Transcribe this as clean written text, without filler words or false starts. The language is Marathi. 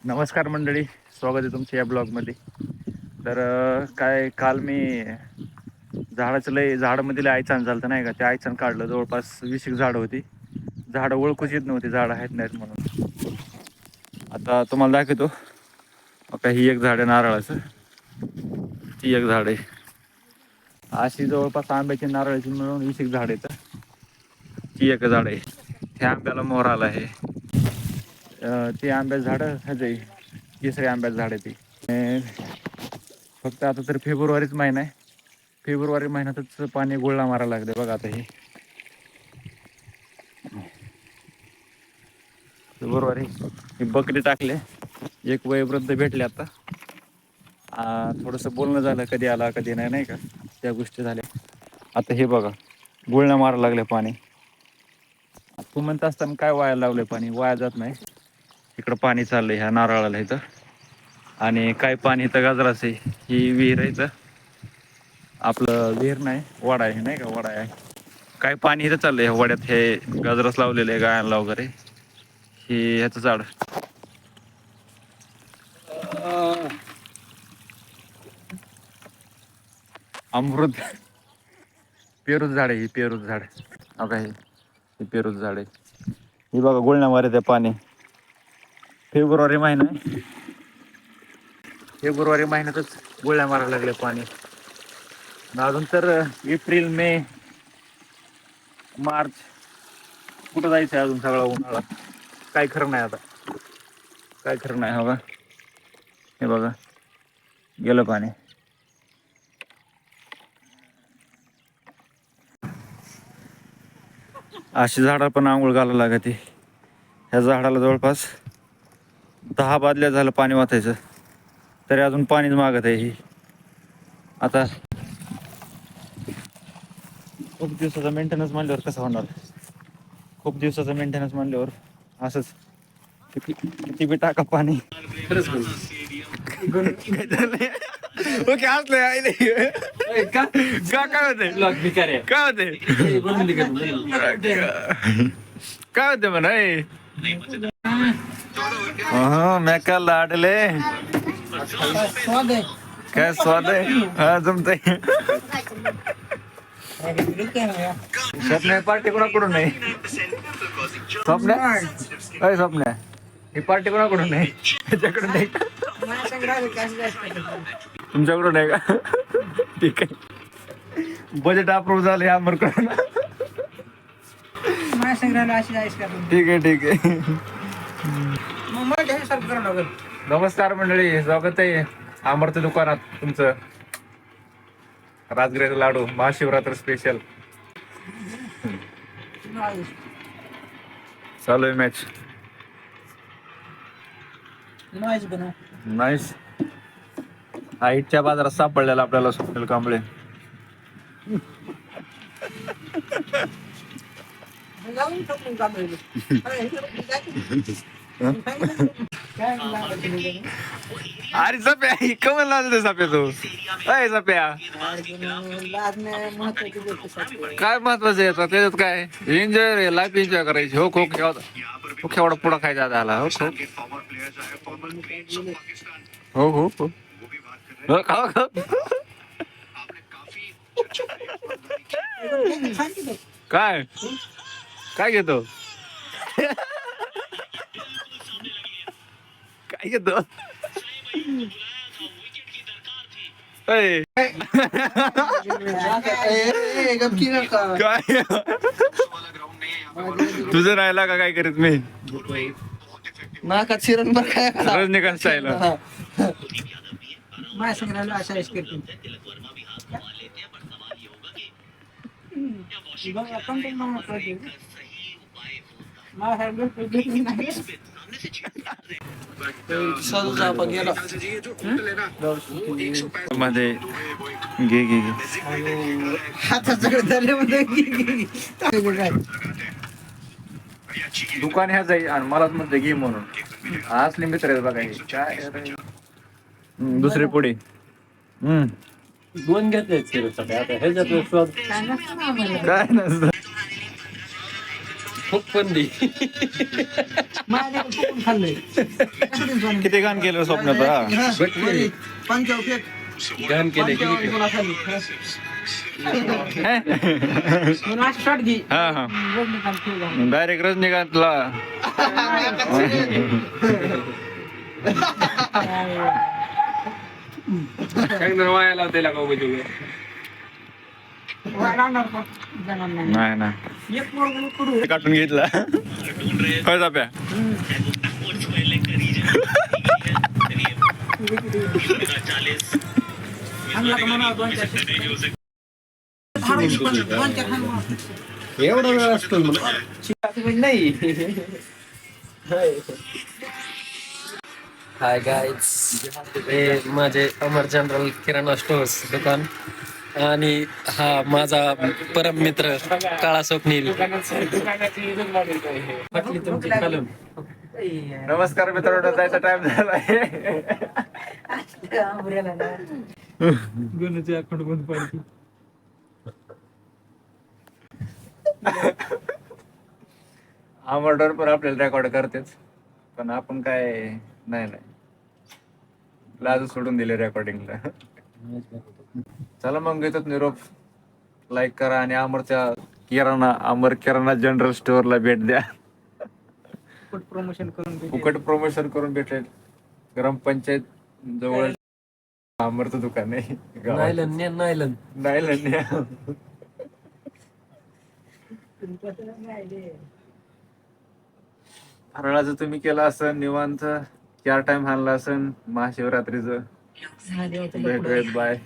नमस्कार मंडळी, स्वागत आहे तुमच्या या ब्लॉगमध्ये. तर काय काल मी झाडामध्ये आयछान झालं नाही का, ते आयछान काढलं. जवळपास 20 झाडं होती. झाडं ओळखूच येत नव्हती, झाडं आहेत नाहीत म्हणून. आता तुम्हाला दाखवतो. आता ही एक झाड आहे नारळाचं, ती एक झाड आहे. अशी जवळपास आंब्याची नारळाची मिळून 20 झाड आहेत. ती एक झाड आहे. ह्या आंब्याला मोहर आला आहे. ते आंब्याचं झाड ह्याचं आहे, केसरी आंब्याचं झाड आहे ते. फक्त आता तर फेब्रुवारीच महिना आहे. फेब्रुवारी महिन्यातच पाणी गुळणा मारायला लागले बघा. आता हे फेब्रुवारी, हे बकरी टाकले. एक वयोवृद्ध भेटले आता. थोडंसं बोलणं झालं, कधी आला कधी नाही, नाही का, त्या गोष्टी झाल्या. आता हे बघा, गुळण्या मारायला लागले पाणी. तू म्हणत असताना काय वाया लावलंय पाणी? वाया जात नाही. इकडं पाणी चाललंय ह्या नारळाला इथं. आणि काय पाणी इथं गाजराचं आहे. ही विहीर आहे इथं. आपलं विहीर नाही, वडा आहे, नाही का, वडा आहे. काय पाणी इथं चाललंय ह्या वड्यात. हे गाजरच लावलेलं आहे गायांना वगैरे. हे ह्याचं झाड अमृत पेरूच झाड आहे. ही पेरूच झाड बघा. हे पेरूच झाड आहे. ही बघा गुळण्या मारत आहे पाणी. फेब्रुवारी महिना आहे. फेब्रुवारी महिन्यातच गुळण्या मारायला लागले पाणी. अजून तर एप्रिल, मे, मार्च कुठं जायचं अजून? सगळा उन्हाळा. काय खरं नाही आता, काय खरं नाही. हो का, हे बघा गेलं पाणी. अशी झाडा पण आंघोळ घालायला लागते. ह्या झाडाला जवळपास 10 बादल्या झालं पाणी वाचायचं, तरी अजून पाणीच मागत आहे. ही आता खूप दिवसाचा मेंटेनन्स म्हणल्यावर कसं होणार? खूप दिवसाचा मेंटेनन्स म्हणल्यावर असंच. किती बी टाका पाणी. ओके, हसले आईले. काय होते? काय होते? काय होते म्हणा? मैं का लाडले. काय स्वाद आहे? हा, जमतंय. स्वप्न पार्टी कोणाकडून नाही. स्वप्न ही पार्टी कोणाकडून नाही, त्याच्याकडून नाही का? तुमच्याकडून आहे का? ठीक आहे, बजेट अप्रूव्ह झालं अमरकडून. ठीक आहे, ठीक आहे. नमस्कार मंडळी, स्वागत आहे अमरच्या दुकानात तुमचं. राजगिऱ्याचा लाडू महाशिवरात्र स्पेशल चालू आहे. Match nice. आईच्या बाजारात सापडलेला आपल्याला स्वप्नील कांबळे. अरे सप्या, कमल लाजते सप्या तू. अय सप्या, काय महत्वाचं आहे त्याच्यात? काय एन्जॉय, लाईफ एन्जॉय करायची. हो खो केवढा पुढा खायचा झाला. हो खो हो हो हो खाओ खाओ. काय काय घेतो? काय घेतो? काय तुझं राहिला का? काय करीत मी नाका चिरण बर काय रजनीकांत स्टाईल. मध्ये घे घे घे. दुकान ह्या जाई आणि मलाच म्हणते घे म्हणून. असले मित्र आहेत बघा. काय दुसरी पुढे दोन घेतले आता ह्याच्यात काय नसतं. किती घाण केलं स्वप्नात हा? घाण केले हा हा डायरेक्ट रजनीकांतला वायाला त्याला का म्हणजे नाही ना काटून घेतला काय जाप्या एवढा वेळ असतो नाही. हाय गाईज, हे माझे अमर जनरल किराणा स्टोअर्स दुकान आणि हा माझा परम मित्र काळा स्वप्नील. फाटली तुमची खालून. नमस्कार मित्रांनो, जायचा टाइम झालाय. गुन्ह्याचे अकाउंट बंद पाहिजे. आमरडर पण आपल्याला रेकॉर्ड करतेच, पण आपण काय नाही लाज सोडून दिले रेकॉर्डिंगला. चला मग घेतात निरोप. लाईक करा आणि अमर किराणा जनरल स्टोअरला भेट द्या. फुकट प्रमोशन करून भेटेल. ग्रामपंचायत जवळ अमरचं दुकान आहे. नायलन नायलन फराळाचं तुम्ही केलं असं निवांत 4 टाइम हाणला असन महाशिवरात्रीचं. भेटूयात बाय.